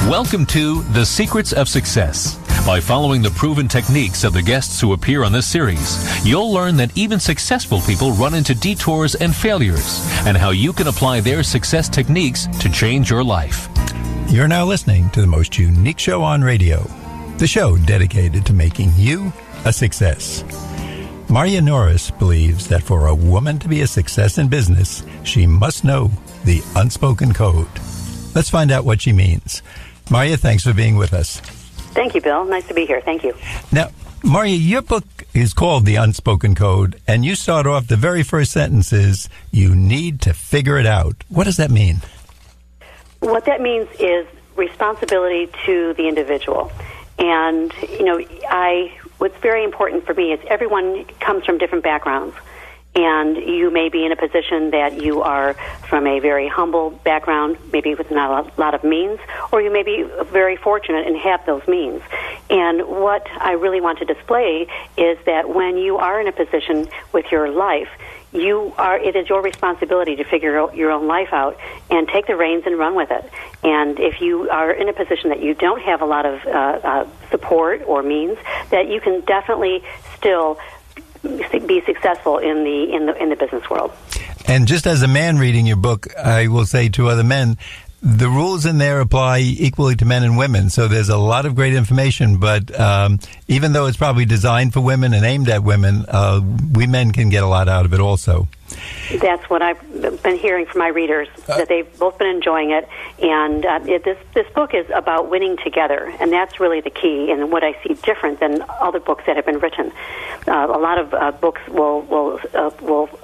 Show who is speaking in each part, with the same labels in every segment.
Speaker 1: Welcome to The Secrets of Success. By following the proven techniques of the guests who appear on this series, you'll learn that even successful people run into detours and failures, and how you can apply their success techniques to change your life.
Speaker 2: You're now listening to the most unique show on radio, the show dedicated to making you a success. Marja Norris believes that for a woman to be a success in business, she must know the unspoken code. Let's find out what she means. Marja, thanks for being with us.
Speaker 3: Thank you, Bill. Nice to be here. Thank you.
Speaker 2: Now, Marja, your book is called The Unspoken Code, and you start off the very first sentence is, you need to figure it out. What does that mean?
Speaker 3: What that means is responsibility to the individual. And, what's very important for me is everyone comes from different backgrounds. And you may be in a position that you are from a very humble background, maybe with not a lot of means, or you may be very fortunate and have those means. And what I really want to display is that when you are in a position with your life, it is your responsibility to figure your own life out and take the reins and run with it. And if you are in a position that you don't have a lot of support or means, that you can definitely still be successful in the business world.
Speaker 2: And just as a man reading your book, I will say to other men, the rules in there apply equally to men and women. So there's a lot of great information, but even though it's probably designed for women and aimed at women, we men can get a lot out of it also.
Speaker 3: That's what I've been hearing from my readers, that they've both been enjoying it. And this book is about winning together, and that's really the key, and what I see different than other books that have been written. A lot of books will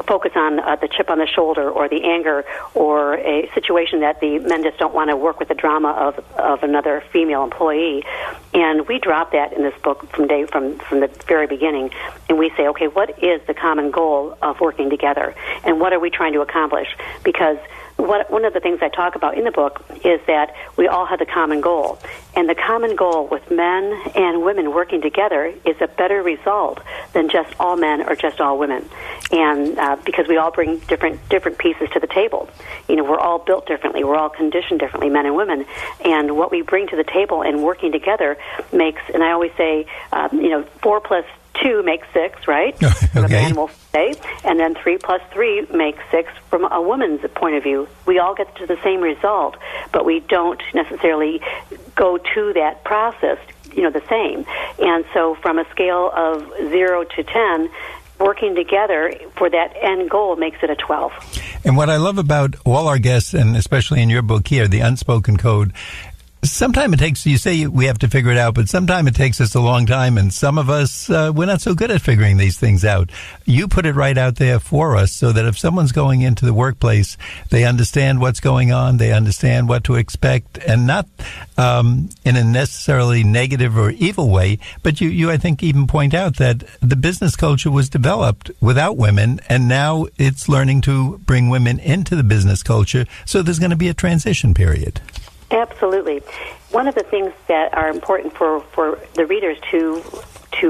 Speaker 3: focus on the chip on the shoulder or the anger or a situation that the men just don't want to work with the drama of another female employee. And we drop that in this book from the very beginning, and we say, okay, what is the common goal of working together? And what are we trying to accomplish? Because one of the things I talk about in the book is that we all have a common goal. And the common goal with men and women working together is a better result than just all men or just all women. And because we all bring different pieces to the table. We're all built differently. We're all conditioned differently, men and women. And what we bring to the table and working together makes, and I always say, 4 plus 2 makes 6, right?
Speaker 2: Okay.
Speaker 3: A man will say, and then 3 plus 3 makes 6 from a woman's point of view. We all get to the same result, but we don't necessarily go to that process, the same. And so from a scale of 0 to 10, working together for that end goal makes it a 12.
Speaker 2: And what I love about all our guests, and especially in your book here, The Unspoken Code, sometimes it takes, you say we have to figure it out, but sometimes it takes us a long time, and some of us, we're not so good at figuring these things out. You put it right out there for us so that if someone's going into the workplace, they understand what's going on, they understand what to expect, and not in a necessarily negative or evil way, but you I think, even point out that the business culture was developed without women, and now it's learning to bring women into the business culture, so there's going to be a transition period.
Speaker 3: Absolutely. One of the things that are important for the readers to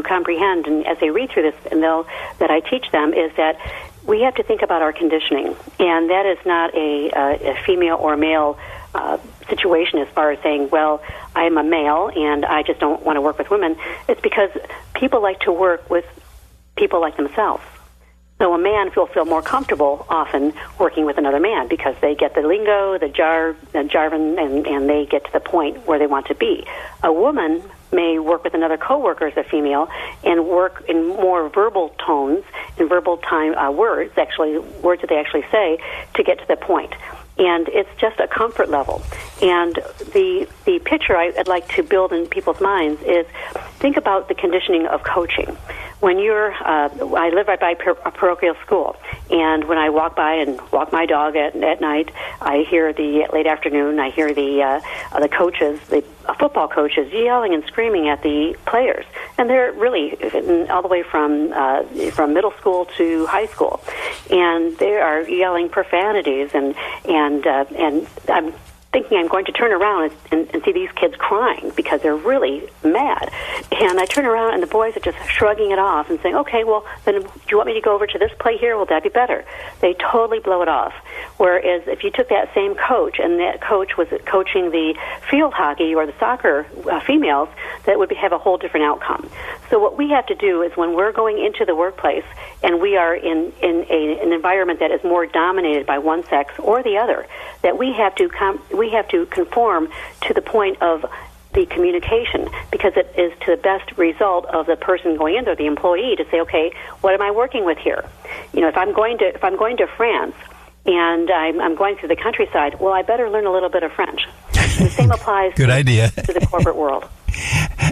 Speaker 3: comprehend, and as they read through this, and that I teach them, is that we have to think about our conditioning, and that is not a female or male situation as far as saying, well, I'm a male and I just don't want to work with women. It's because people like to work with people like themselves. So a man will feel more comfortable often working with another man because they get the lingo, the jargon, and they get to the point where they want to be. A woman may work with another coworker as a female and work in more verbal tones and verbal time words that they actually say to get to the point. And it's just a comfort level. And the picture I'd like to build in people's minds is think about the conditioning of coaching. When I live right by a parochial school, and when I walk by and walk my dog at night, I hear late afternoon, I hear the coaches, the football coaches, yelling and screaming at the players, and they're really all the way from middle school to high school, and they are yelling profanities, and I'm thinking I'm going to turn around and see these kids crying because they're really mad. And I turn around and the boys are just shrugging it off and saying, okay, well, then do you want me to go over to this play here? Well, that'd be better. They totally blow it off. Whereas if you took that same coach and that coach was coaching the field hockey or the soccer females, that would have a whole different outcome. So what we have to do is when we're going into the workplace and we are in an environment that is more dominated by one sex or the other, that we have to conform to the point of the communication, because it is to the best result of the person going in there, the employee, to say, okay, what am I working with here? You know, if I'm going to France and I'm going through the countryside, well, I better learn a little bit of French. The same applies
Speaker 2: Good idea.
Speaker 3: to the corporate world.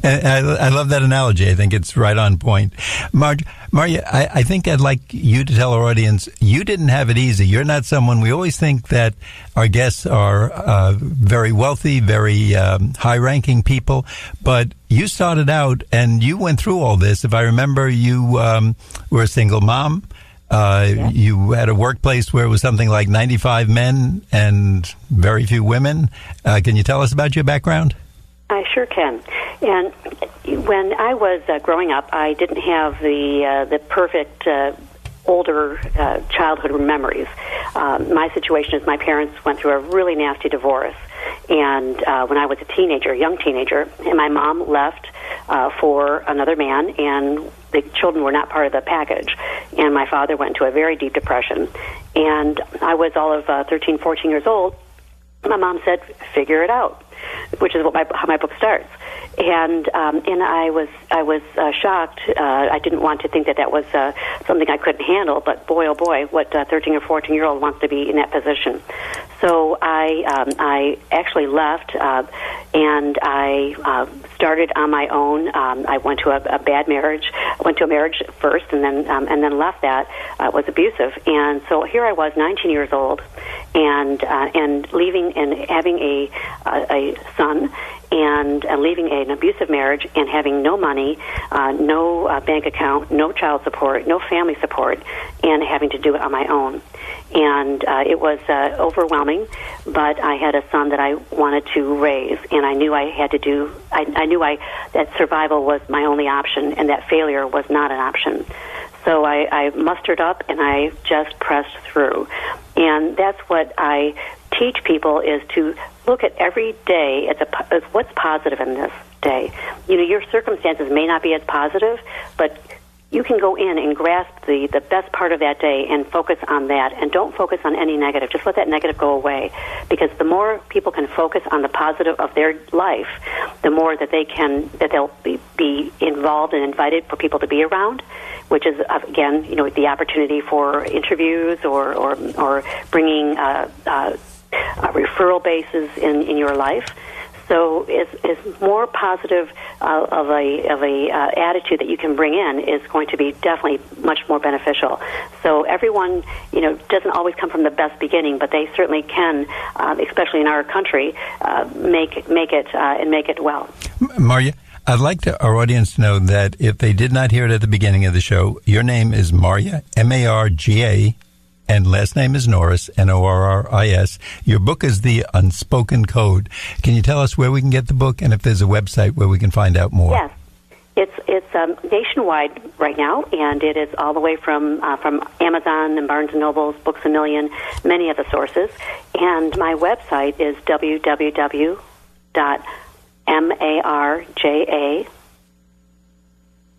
Speaker 2: I love that analogy. I think it's right on point. Marja, I think I'd like you to tell our audience, you didn't have it easy. You're not someone, we always think that our guests are very wealthy, very high-ranking people, but you started out and you went through all this. If I remember, you were a single mom. Yeah. You had a workplace where it was something like 95 men and very few women. Can you tell us about your background?
Speaker 3: I sure can. And when I was growing up, I didn't have the perfect older childhood memories. My situation is my parents went through a really nasty divorce. And when I was a young teenager, and my mom left for another man, and the children were not part of the package. And my father went into a very deep depression. And I was all of 13, 14 years old. My mom said, figure it out, which is how my book starts. And I was shocked. I didn't want to think that was something I couldn't handle, but boy, oh boy, what 13 or 14-year-old wants to be in that position. So I actually left, and I started on my own. I went to a bad marriage. I went to a marriage first, and then left that. It was abusive, and so here I was, 19 years old, and leaving and having a son, and leaving an abusive marriage and having no money, no bank account, no child support, no family support, and having to do it on my own. And it was overwhelming, but I had a son that I wanted to raise, and I knew I had to do. I knew that survival was my only option, and that failure was not an option. So I mustered up, and I just pressed through. And that's what I teach people, is to look at every day as what's positive in this day. You know, your circumstances may not be as positive, but you can go in and grasp the best part of that day and focus on that, and don't focus on any negative. Just let that negative go away, because the more people can focus on the positive of their life, the more that they'll be involved and invited for people to be around, which is, again, you know, the opportunity for interviews or bringing referral bases in your life. So is more positive of a attitude that you can bring in is going to be definitely much more beneficial. So everyone, you know, doesn't always come from the best beginning, but they certainly can, especially in our country, make it well.
Speaker 2: Marja, I'd like our audience to know that if they did not hear it at the beginning of the show, your name is Marja, Marga, and last name is Norris, Norris. Your book is The Unspoken Code. Can you tell us where we can get the book, and if there's a website where we can find out more?
Speaker 3: Yes. It's nationwide right now, and it is all the way from Amazon and Barnes & Noble's, Books A Million, many of the sources. And my website is www.marja,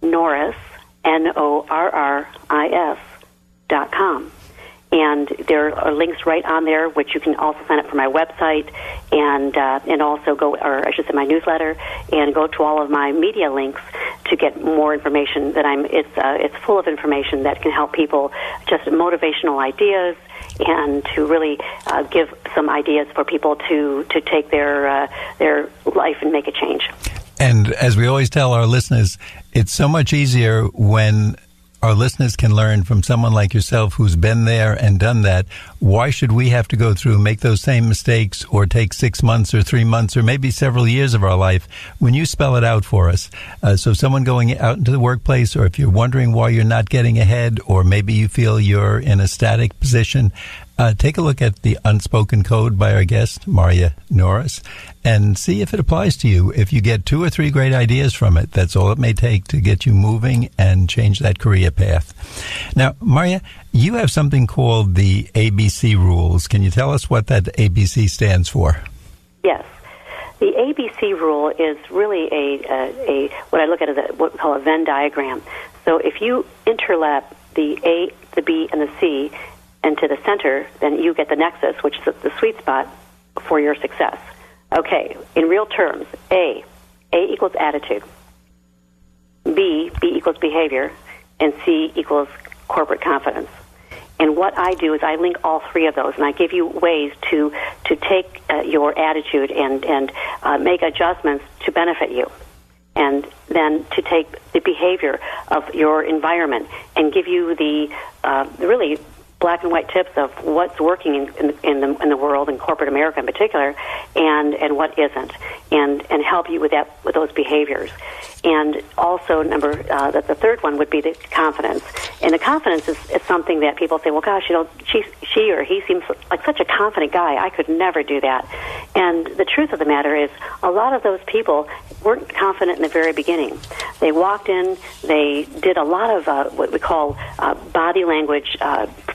Speaker 3: Norris, NORRIS.com. And there are links right on there, which you can also sign up for my website, and also go, or I should say, my newsletter, and go to all of my media links to get more information. It's full of information that can help people, just motivational ideas, and to really give some ideas for people to take their life and make a change.
Speaker 2: And as we always tell our listeners, it's so much easier when our listeners can learn from someone like yourself who's been there and done that, why should we have to go through, make those same mistakes, or take 6 months or 3 months or maybe several years of our life when you spell it out for us? So someone going out into the workplace, or if you're wondering why you're not getting ahead, or maybe you feel you're in a static position, take a look at the Unspoken Code by our guest, Marja Norris, and see if it applies to you. If you get 2 or 3 great ideas from it, that's all it may take to get you moving and change that career path. Now, Marja, you have something called the ABC rules. Can you tell us what that ABC stands for?
Speaker 3: Yes. The ABC rule is really a what I look at as what we call a Venn diagram. So if you interlap the A, the B, and the C into the center, then you get the nexus, which is the sweet spot for your success. Okay, in real terms, A equals attitude, B equals behavior, and C equals corporate confidence. And what I do is I link all 3 of those, and I give you ways to take your attitude and make adjustments to benefit you, and then to take the behavior of your environment and give you the really black and white tips of what's working in the world, in corporate America in particular, and what isn't, and help you with those behaviors. And also, the third one would be the confidence. And the confidence is something that people say, well, gosh, she or he seems like such a confident guy. I could never do that. And the truth of the matter is, a lot of those people weren't confident in the very beginning. They walked in, they did a lot of what we call body language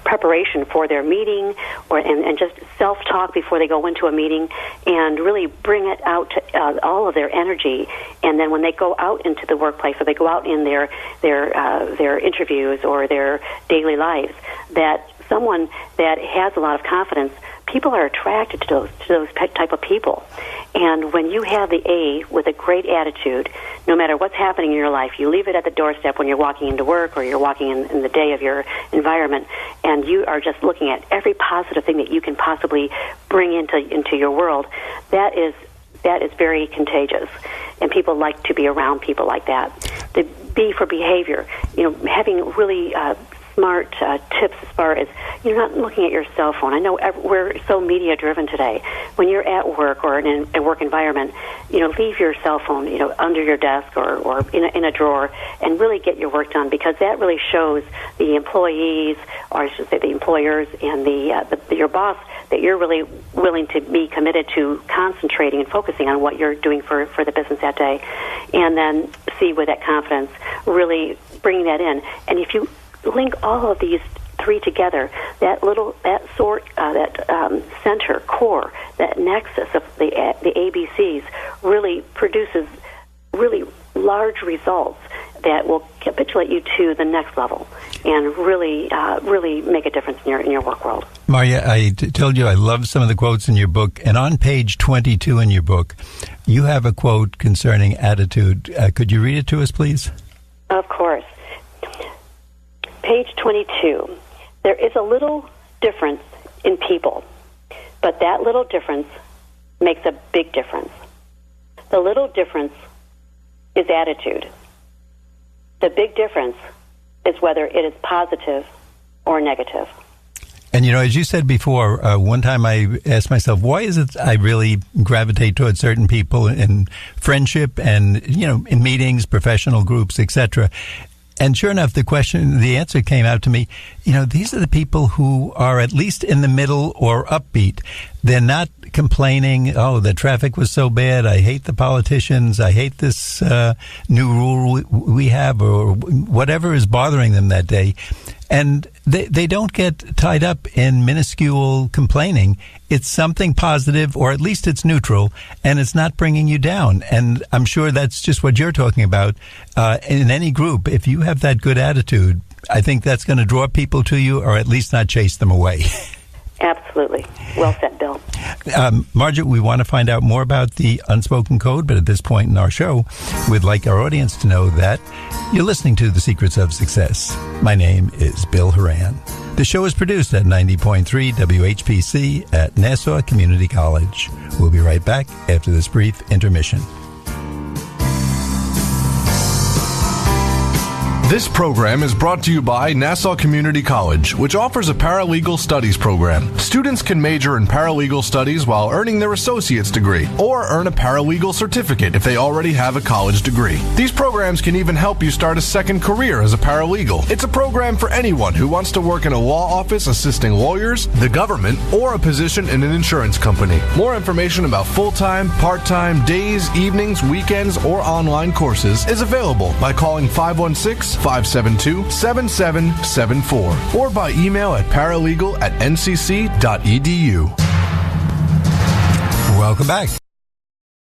Speaker 3: preparation for their meeting, and just self-talk before they go into a meeting, and really bring it out to all of their energy. And then when they go out into the workplace, or they go out in their interviews or their daily lives, that someone that has a lot of confidence, people are attracted to those type of people. And when you have the A with a great attitude, no matter what's happening in your life, you leave it at the doorstep when you're walking into work or you're walking in the day of your environment, and you are just looking at every positive thing that you can possibly bring into your world, that is very contagious. And people like to be around people like that. The B for behavior, having really smart tips as far as you're not looking at your cell phone. I know we're so media driven today. When you're at work or in a work environment, leave your cell phone, under your desk or in a drawer, and really get your work done, because that really shows the employees, or I should say the employers, and your boss, that you're really willing to be committed to concentrating and focusing on what you're doing for the business that day. And then see with that confidence, really bringing that in. And if you link all of these 3 together, that center core, that nexus of the ABCs really produces really large results that will capitulate you to the next level and really make a difference in your work world.
Speaker 2: Marja, I told you I love some of the quotes in your book, and on page 22 in your book, you have a quote concerning attitude. Could you read it to us, please?
Speaker 3: Of course. Page 22. There is a little difference in people, but that little difference makes a big difference. The little difference is attitude. The big difference is whether it is positive or negative.
Speaker 2: And, as you said before, one time I asked myself, why is it I really gravitate towards certain people in friendship and, in meetings, professional groups, etc. And sure enough, the answer came out to me, these are the people who are at least in the middle or upbeat. They're not complaining, oh, the traffic was so bad, I hate the politicians, I hate this new rule we have, or whatever is bothering them that day. And they don't get tied up in minuscule complaining. It's something positive, or at least it's neutral, and it's not bringing you down. And I'm sure that's just what you're talking about. In any group, if you have that good attitude, I think that's going to draw people to you, or at least not chase them away.
Speaker 3: Absolutely. Well said, Bill.
Speaker 2: Marja, we want to find out more about the Unspoken Code, but at this point in our show, we'd like our audience to know that you're listening to The Secrets of Success. My name is Bill Horan. The show is produced at 90.3 WHPC at Nassau Community College. We'll be right back after this brief intermission.
Speaker 4: This program is brought to you by Nassau Community College, which offers a paralegal studies program. Students can major in paralegal studies while earning their associate's degree, or earn a paralegal certificate if they already have a college degree. These programs can even help you start a second career as a paralegal. It's a program for anyone who wants to work in a law office assisting lawyers, the government, or a position in an insurance company. More information about full-time, part-time, days, evenings, weekends, or online courses is available by calling 516-572-7774 or by email at paralegal@ncc.edu.
Speaker 2: Welcome back.